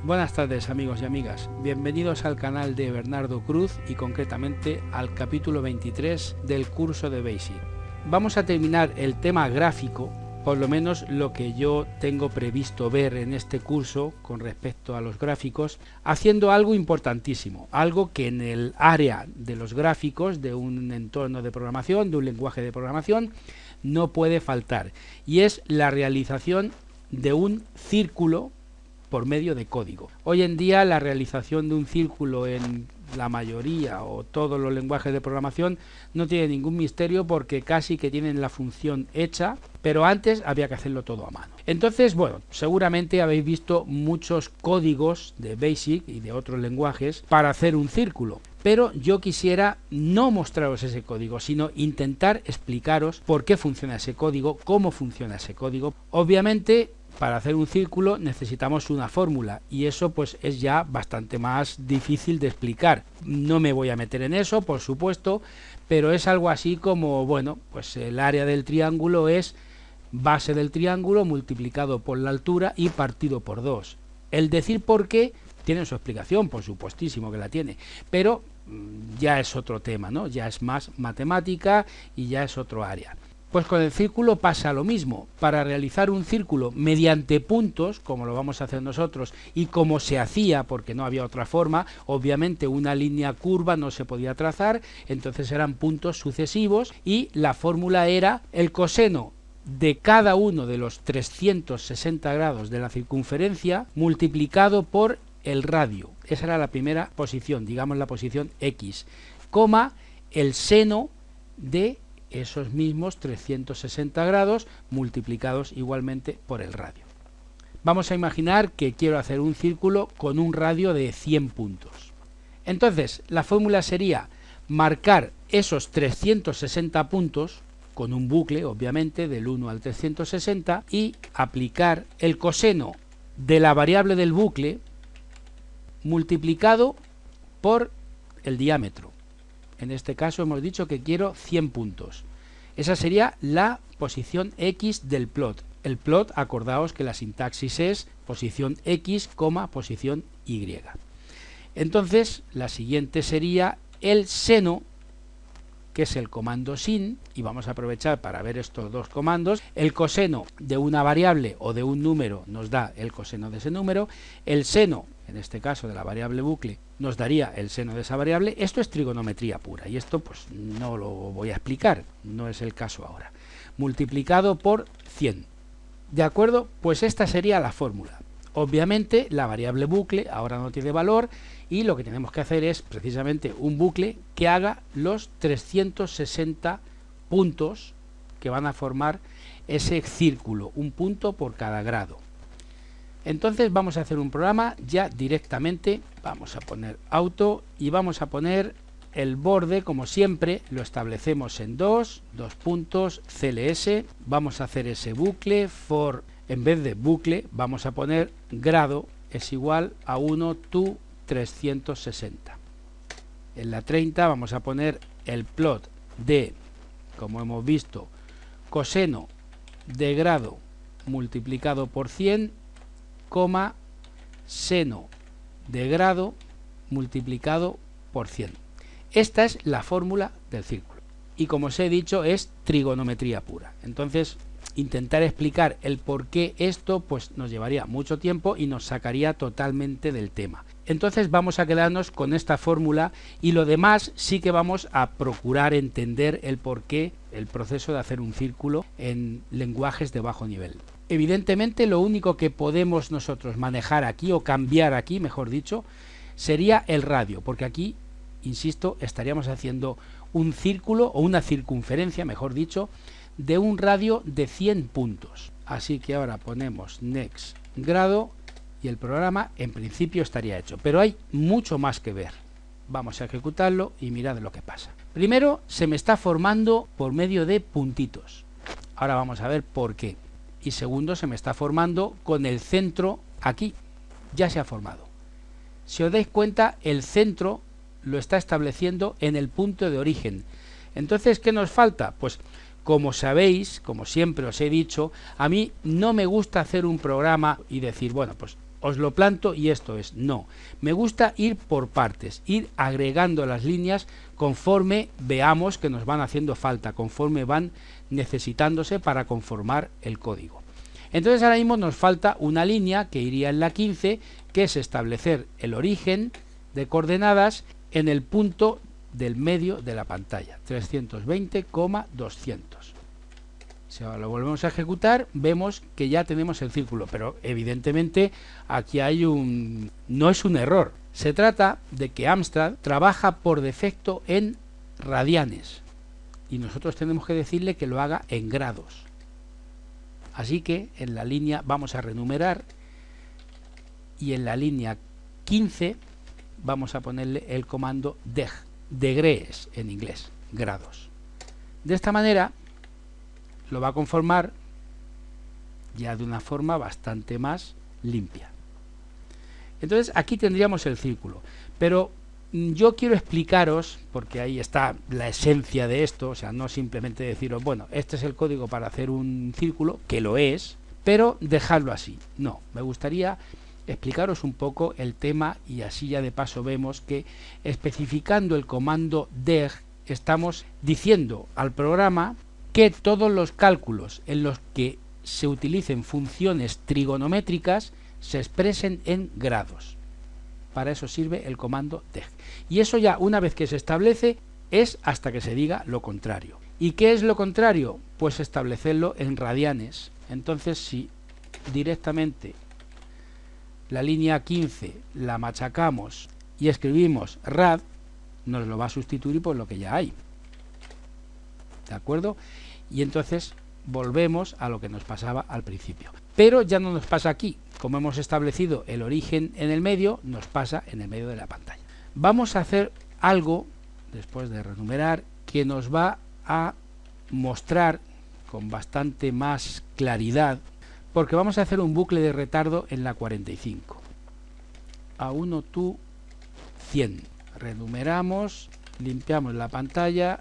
Buenas tardes amigos y amigas, bienvenidos al canal de Bernardo Cruz y concretamente al capítulo 23 del curso de Basic. Vamos a terminar el tema gráfico, por lo menos lo que yo tengo previsto ver en este curso con respecto a los gráficos, haciendo algo importantísimo, algo que en el área de los gráficos de un entorno de programación, de un lenguaje de programación, no puede faltar, y es la realización de un círculo por medio de código. Hoy en día la realización de un círculo en la mayoría o todos los lenguajes de programación no tiene ningún misterio porque casi que tienen la función hecha, pero antes había que hacerlo todo a mano. Entonces, bueno, seguramente habéis visto muchos códigos de Basic y de otros lenguajes para hacer un círculo, pero yo quisiera no mostraros ese código, sino intentar explicaros por qué funciona ese código, cómo funciona ese código. Obviamente, para hacer un círculo necesitamos una fórmula y eso pues es ya bastante más difícil de explicar. No me voy a meter en eso, por supuesto, pero es algo así como, bueno, pues el área del triángulo es base del triángulo multiplicado por la altura y partido por 2. El decir por qué tiene su explicación, por supuestísimo que la tiene, pero ya es otro tema, ¿no? Ya es más matemática y ya es otro área. Pues con el círculo pasa lo mismo. Para realizar un círculo mediante puntos, como lo vamos a hacer nosotros, y como se hacía, porque no había otra forma, obviamente una línea curva no se podía trazar, entonces eran puntos sucesivos, y la fórmula era el coseno de cada uno de los 360 grados de la circunferencia multiplicado por el radio. Esa era la primera posición, digamos la posición X, coma el seno de esos mismos 360 grados multiplicados igualmente por el radio. Vamos a imaginar que quiero hacer un círculo con un radio de 100 puntos. Entonces, la fórmula sería marcar esos 360 puntos con un bucle, obviamente, del 1 al 360 y aplicar el coseno de la variable del bucle multiplicado por el diámetro. En este caso hemos dicho que quiero 100 puntos. Esa sería la posición X del plot. El plot, acordaos que la sintaxis es posición X, posición Y. Entonces, la siguiente sería el seno, que es el comando sin, y vamos a aprovechar para ver estos dos comandos. El coseno de una variable o de un número nos da el coseno de ese número. El seno, en este caso de la variable bucle, nos daría el seno de esa variable. Esto es trigonometría pura y esto pues no lo voy a explicar, no es el caso ahora. Multiplicado por 100. ¿De acuerdo? Pues esta sería la fórmula. Obviamente la variable bucle ahora no tiene valor y lo que tenemos que hacer es precisamente un bucle que haga los 360 puntos que van a formar ese círculo, un punto por cada grado. Entonces vamos a hacer un programa ya directamente, vamos a poner auto y vamos a poner el borde, como siempre, lo establecemos en 2 puntos CLS, vamos a hacer ese bucle for, en vez de bucle vamos a poner grado es igual a 1 to 360. En la 30 vamos a poner el plot de, como hemos visto, coseno de grado multiplicado por 100, coma seno de grado multiplicado por 100. Esta es la fórmula del círculo y como os he dicho es trigonometría pura. Entonces intentar explicar el por qué esto pues nos llevaría mucho tiempo y nos sacaría totalmente del tema. Entonces vamos a quedarnos con esta fórmula y lo demás sí que vamos a procurar entender el por qué el proceso de hacer un círculo en lenguajes de bajo nivel. Evidentemente lo único que podemos nosotros manejar aquí o cambiar aquí, mejor dicho, sería el radio, porque aquí, insisto, estaríamos haciendo un círculo o una circunferencia, mejor dicho, de un radio de 100 puntos. Así que ahora ponemos next grado y el programa en principio estaría hecho, pero hay mucho más que ver. Vamos a ejecutarlo y mirad lo que pasa. Primero se me está formando por medio de puntitos. Ahora vamos a ver por qué. Y segundo, se me está formando con el centro aquí. Ya se ha formado. Si os dais cuenta, el centro lo está estableciendo en el punto de origen. Entonces, ¿qué nos falta? Pues, como sabéis, como siempre os he dicho, a mí no me gusta hacer un programa y decir, bueno, pues os lo planto y esto es. No, me gusta ir por partes, ir agregando las líneas conforme veamos que nos van haciendo falta, conforme van necesitándose para conformar el código. Entonces ahora mismo nos falta una línea que iría en la 15, que es establecer el origen de coordenadas en el punto del medio de la pantalla, 320,200. Si ahora lo volvemos a ejecutar, vemos que ya tenemos el círculo, pero evidentemente aquí hay no es un error. Se trata de que Amstrad trabaja por defecto en radianes y nosotros tenemos que decirle que lo haga en grados. Así que en la línea vamos a renumerar y en la línea 15 vamos a ponerle el comando deg, degrees en inglés, grados. De esta manera lo va a conformar ya de una forma bastante más limpia. Entonces aquí tendríamos el círculo, pero yo quiero explicaros, porque ahí está la esencia de esto, o sea, no simplemente deciros, bueno, este es el código para hacer un círculo, que lo es, pero dejarlo así. No, me gustaría explicaros un poco el tema y así ya de paso vemos que especificando el comando deg estamos diciendo al programa que todos los cálculos en los que se utilicen funciones trigonométricas se expresen en grados. Para eso sirve el comando deg. Y eso ya una vez que se establece es hasta que se diga lo contrario. ¿Y qué es lo contrario? Pues establecerlo en radianes. Entonces si directamente la línea 15 la machacamos y escribimos rad, nos lo va a sustituir por lo que ya hay. ¿De acuerdo? Y entonces volvemos a lo que nos pasaba al principio. Pero ya no nos pasa aquí. Como hemos establecido el origen en el medio, nos pasa en el medio de la pantalla. Vamos a hacer algo, después de renumerar, que nos va a mostrar con bastante más claridad, porque vamos a hacer un bucle de retardo en la 45. A1 to 100. Renumeramos, limpiamos la pantalla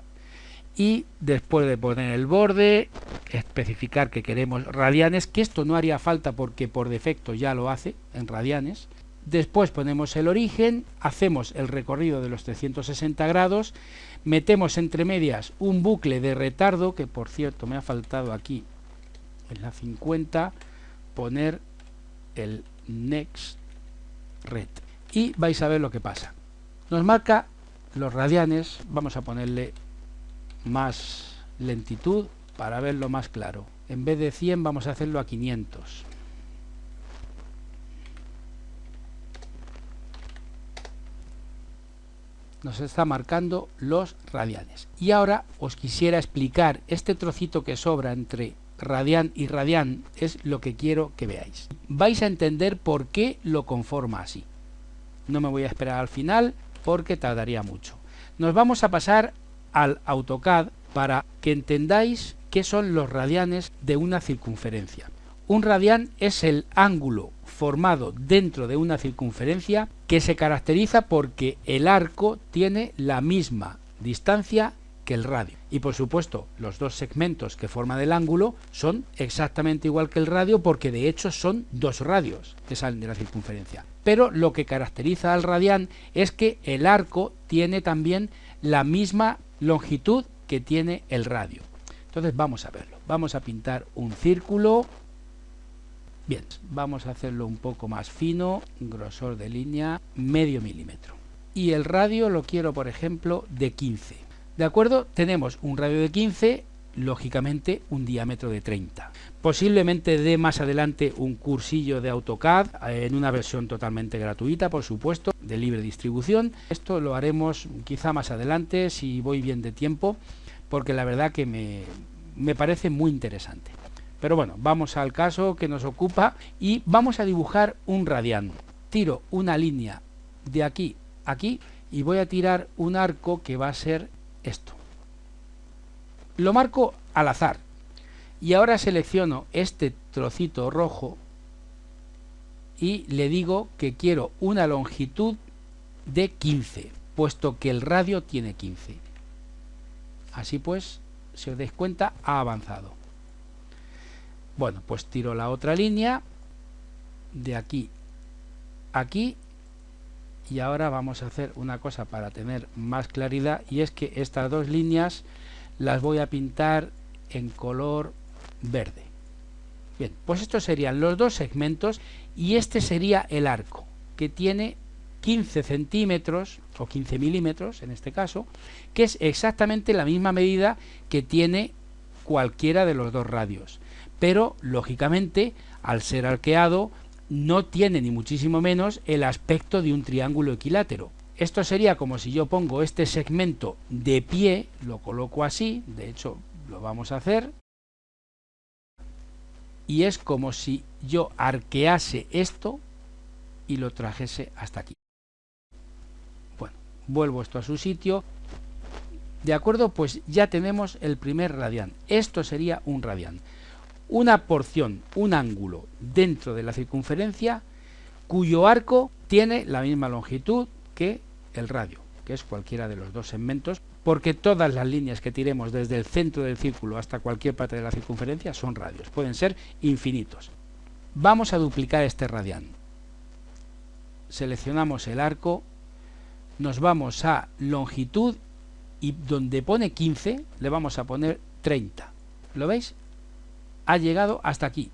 y después de poner el borde, especificar que queremos radianes, que esto no haría falta porque por defecto ya lo hace en radianes. Después ponemos el origen, hacemos el recorrido de los 360 grados, metemos entre medias un bucle de retardo, que por cierto me ha faltado aquí en la 50, poner el next red. Y vais a ver lo que pasa. Nos marca los radianes, vamos a ponerle más lentitud para verlo más claro. En vez de 100 vamos a hacerlo a 500. Nos está marcando los radianes. Y ahora os quisiera explicar este trocito que sobra entre radian y radian, es lo que quiero que veáis. Vais a entender por qué lo conforma así. No me voy a esperar al final porque tardaría mucho. Nos vamos a pasar al AutoCAD para que entendáis qué son los radianes de una circunferencia. Un radian es el ángulo formado dentro de una circunferencia que se caracteriza porque el arco tiene la misma distancia que el radio. Y por supuesto, los dos segmentos que forman el ángulo son exactamente igual que el radio porque de hecho son dos radios que salen de la circunferencia. Pero lo que caracteriza al radian es que el arco tiene también la misma longitud que tiene el radio. Entonces vamos a verlo. Vamos a pintar un círculo. Bien, vamos a hacerlo un poco más fino, grosor de línea medio milímetro. Y el radio lo quiero, por ejemplo, de 15. ¿De acuerdo? Tenemos un radio de 15, lógicamente un diámetro de 30. Posiblemente dé más adelante un cursillo de AutoCAD en una versión totalmente gratuita, por supuesto, de libre distribución. Esto lo haremos quizá más adelante, si voy bien de tiempo, porque la verdad que me parece muy interesante. Pero bueno, vamos al caso que nos ocupa y vamos a dibujar un radian. Tiro una línea de aquí a aquí y voy a tirar un arco que va a ser esto. Lo marco al azar y ahora selecciono este trocito rojo y le digo que quiero una longitud de 15, puesto que el radio tiene 15. Así pues, si os dais cuenta, ha avanzado. Bueno, pues tiro la otra línea de aquí aquí, y ahora vamos a hacer una cosa para tener más claridad, y es que estas dos líneas las voy a pintar en color verde. Bien, pues estos serían los dos segmentos y este sería el arco, que tiene 15 centímetros o 15 milímetros en este caso, que es exactamente la misma medida que tiene cualquiera de los dos radios, pero lógicamente al ser arqueado no tiene ni muchísimo menos el aspecto de un triángulo equilátero. Esto sería como si yo pongo este segmento de pie, lo coloco así, de hecho lo vamos a hacer, y es como si yo arquease esto y lo trajese hasta aquí. Bueno, vuelvo esto a su sitio. De acuerdo, pues ya tenemos el primer radián. Esto sería un radián. Una porción, un ángulo dentro de la circunferencia cuyo arco tiene la misma longitud que el radio, que es cualquiera de los dos segmentos, porque todas las líneas que tiremos desde el centro del círculo hasta cualquier parte de la circunferencia son radios, pueden ser infinitos. Vamos a duplicar este radián. Seleccionamos el arco, nos vamos a longitud y donde pone 15 le vamos a poner 30. ¿Lo veis? Ha llegado hasta aquí.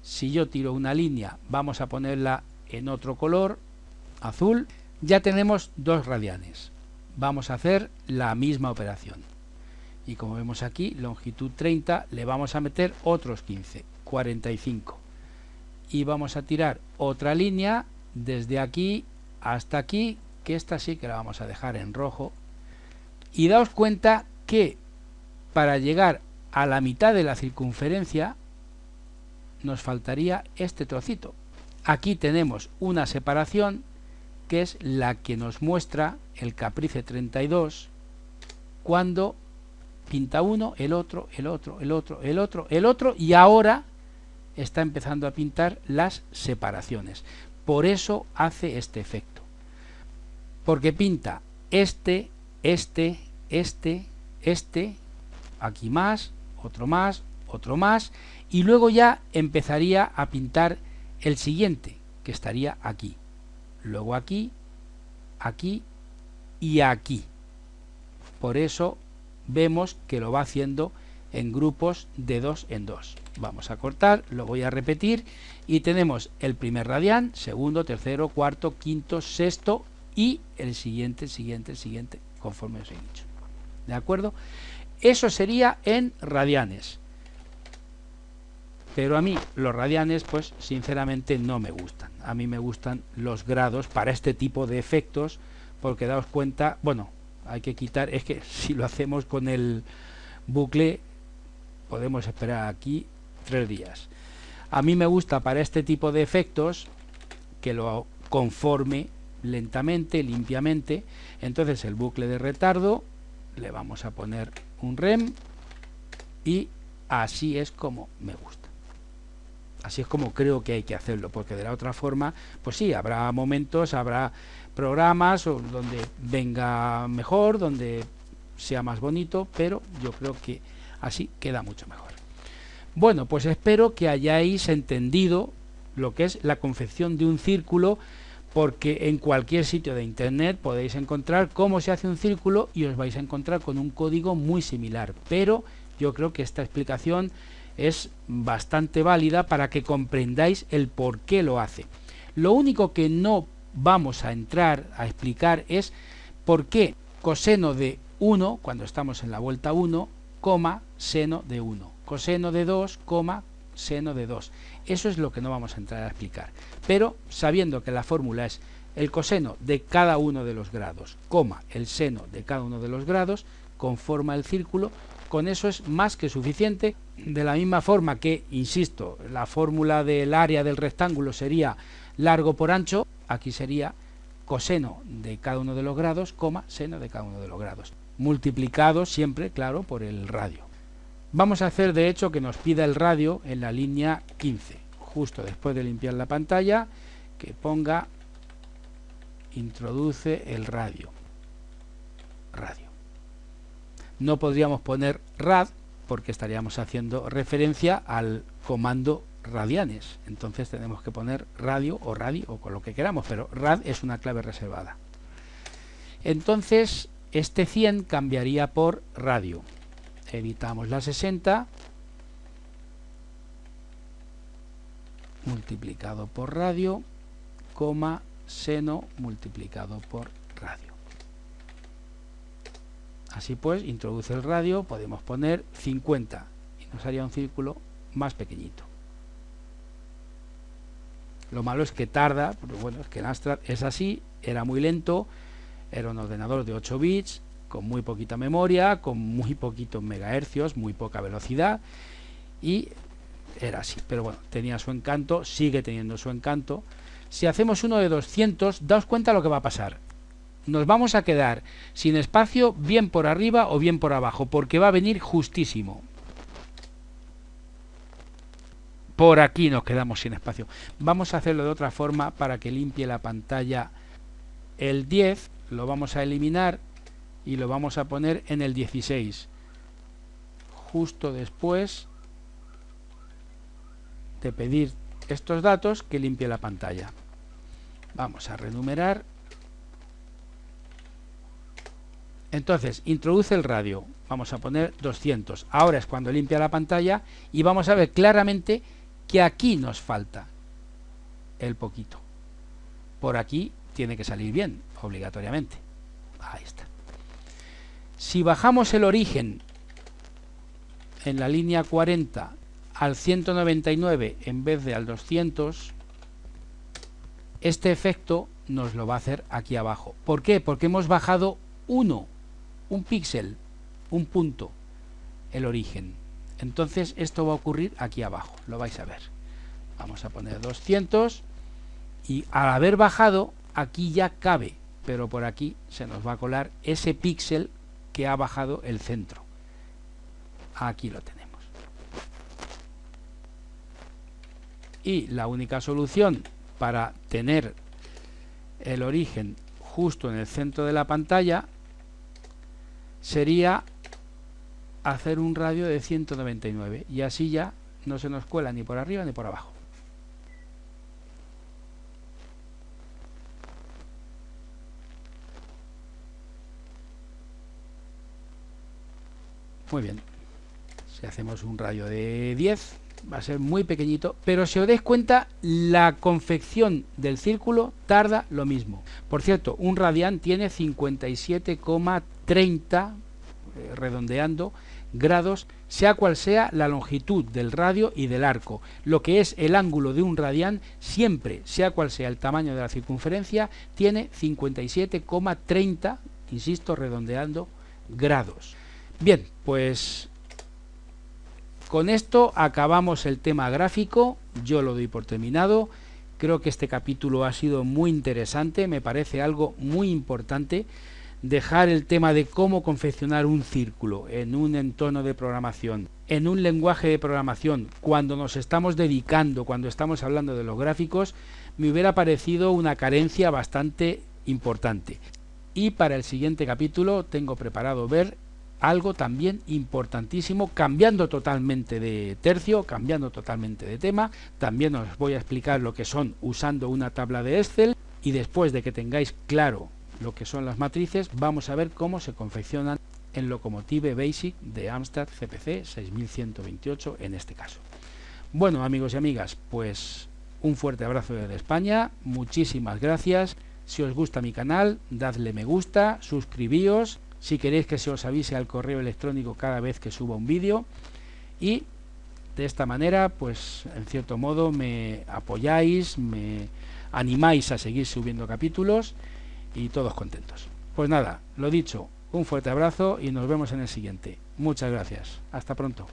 Si yo tiro una línea, vamos a ponerla en otro color, azul, ya tenemos dos radianes. Vamos a hacer la misma operación. Y como vemos aquí, longitud 30, le vamos a meter otros 15, 45. Y vamos a tirar otra línea desde aquí hasta aquí, que esta sí que la vamos a dejar en rojo. Y daos cuenta que para llegar a la mitad de la circunferencia nos faltaría este trocito. Aquí tenemos una separación que es la que nos muestra el Caprice 32 cuando pinta uno, el otro, el otro, el otro, el otro, el otro, y ahora está empezando a pintar las separaciones. Por eso hace este efecto. Porque pinta este, aquí más, otro más, y luego ya empezaría a pintar el siguiente, que estaría aquí. Luego aquí, aquí y aquí. Por eso vemos que lo va haciendo en grupos de 2 en 2. Vamos a cortar, lo voy a repetir y tenemos el primer radián, segundo, tercero, cuarto, quinto, sexto y el siguiente, conforme os he dicho. ¿De acuerdo? Eso sería en radianes. Pero a mí los radianes, pues sinceramente no me gustan. A mí me gustan los grados para este tipo de efectos, porque daos cuenta, bueno, hay que quitar, es que si lo hacemos con el bucle, podemos esperar aquí 3 días. A mí me gusta para este tipo de efectos que lo conforme lentamente, limpiamente. Entonces el bucle de retardo le vamos a poner un rem y así es como me gusta. Así es como creo que hay que hacerlo, porque de la otra forma, pues sí, habrá momentos, habrá programas donde venga mejor, donde sea más bonito, pero yo creo que así queda mucho mejor. Bueno, pues espero que hayáis entendido lo que es la confección de un círculo, porque en cualquier sitio de internet podéis encontrar cómo se hace un círculo y os vais a encontrar con un código muy similar, pero yo creo que esta explicación es bastante válida para que comprendáis el por qué lo hace. Lo único que no vamos a entrar a explicar es por qué coseno de 1, cuando estamos en la vuelta 1, coma seno de 1, coseno de 2, coma seno de 2. Eso es lo que no vamos a entrar a explicar. Pero sabiendo que la fórmula es el coseno de cada uno de los grados, coma el seno de cada uno de los grados, conforma el círculo, con eso es más que suficiente. De la misma forma que, insisto, la fórmula del área del rectángulo sería largo por ancho, aquí sería coseno de cada uno de los grados, coma seno de cada uno de los grados, multiplicado siempre, claro, por el radio. Vamos a hacer de hecho que nos pida el radio en la línea 15, justo después de limpiar la pantalla, que ponga introduce el radio. No podríamos poner rad porque estaríamos haciendo referencia al comando radianes, entonces tenemos que poner radio o con lo que queramos, pero rad es una clave reservada. Entonces este 100 cambiaría por radio. Editamos la 60 multiplicado por radio, coma, seno multiplicado por radio. Así pues, introduce el radio, podemos poner 50 y nos haría un círculo más pequeñito. Lo malo es que tarda, pero bueno, es que el Amstrad es así, era muy lento, era un ordenador de 8 bits, con muy poquita memoria, con muy poquitos megahercios, muy poca velocidad, y era así. Pero bueno, tenía su encanto, sigue teniendo su encanto. Si hacemos uno de 200, daos cuenta lo que va a pasar. Nos vamos a quedar sin espacio bien por arriba o bien por abajo, porque va a venir justísimo. Por aquí nos quedamos sin espacio. Vamos a hacerlo de otra forma para que limpie la pantalla. El 10 lo vamos a eliminar y lo vamos a poner en el 16. Justo después de pedir estos datos que limpie la pantalla. Vamos a renumerar. Entonces, introduce el radio. Vamos a poner 200. Ahora es cuando limpia la pantalla y vamos a ver claramente que aquí nos falta el poquito. Por aquí tiene que salir bien, obligatoriamente. Ahí está. Si bajamos el origen en la línea 40 al 199 en vez de al 200, este efecto nos lo va a hacer aquí abajo. ¿Por qué? Porque hemos bajado un píxel, un punto, el origen. Entonces esto va a ocurrir aquí abajo, lo vais a ver. Vamos a poner 200 y al haber bajado aquí ya cabe, pero por aquí se nos va a colar ese píxel que ha bajado el centro. Aquí lo tenemos. Y la única solución para tener el origen justo en el centro de la pantalla sería hacer un radio de 199 y así ya no se nos cuela ni por arriba ni por abajo. Muy bien. Si hacemos un radio de 10 va a ser muy pequeñito, pero si os dais cuenta la confección del círculo tarda lo mismo. Por cierto, un radián tiene 57,30 redondeando grados, sea cual sea la longitud del radio y del arco. Lo que es el ángulo de un radián, siempre, sea cual sea el tamaño de la circunferencia, tiene 57,30, insisto, redondeando grados. Bien, pues con esto acabamos el tema gráfico. Yo lo doy por terminado. Creo que este capítulo ha sido muy interesante, me parece algo muy importante. Dejar el tema de cómo confeccionar un círculo en un entorno de programación, en un lenguaje de programación, cuando nos estamos dedicando, cuando estamos hablando de los gráficos, me hubiera parecido una carencia bastante importante. Y para el siguiente capítulo tengo preparado ver algo también importantísimo, cambiando totalmente de tercio, cambiando totalmente de tema. También os voy a explicar lo que son usando una tabla de Excel, y después de que tengáis claro lo que son las matrices, vamos a ver cómo se confeccionan en Locomotive Basic de Amstrad CPC 6128 en este caso. Bueno, amigos y amigas, pues un fuerte abrazo desde España, muchísimas gracias. Si os gusta mi canal, dadle me gusta, suscribíos, si queréis que se os avise al correo electrónico cada vez que suba un vídeo, y de esta manera, pues en cierto modo me apoyáis, me animáis a seguir subiendo capítulos y todos contentos. Pues nada, lo dicho, un fuerte abrazo y nos vemos en el siguiente. Muchas gracias. Hasta pronto.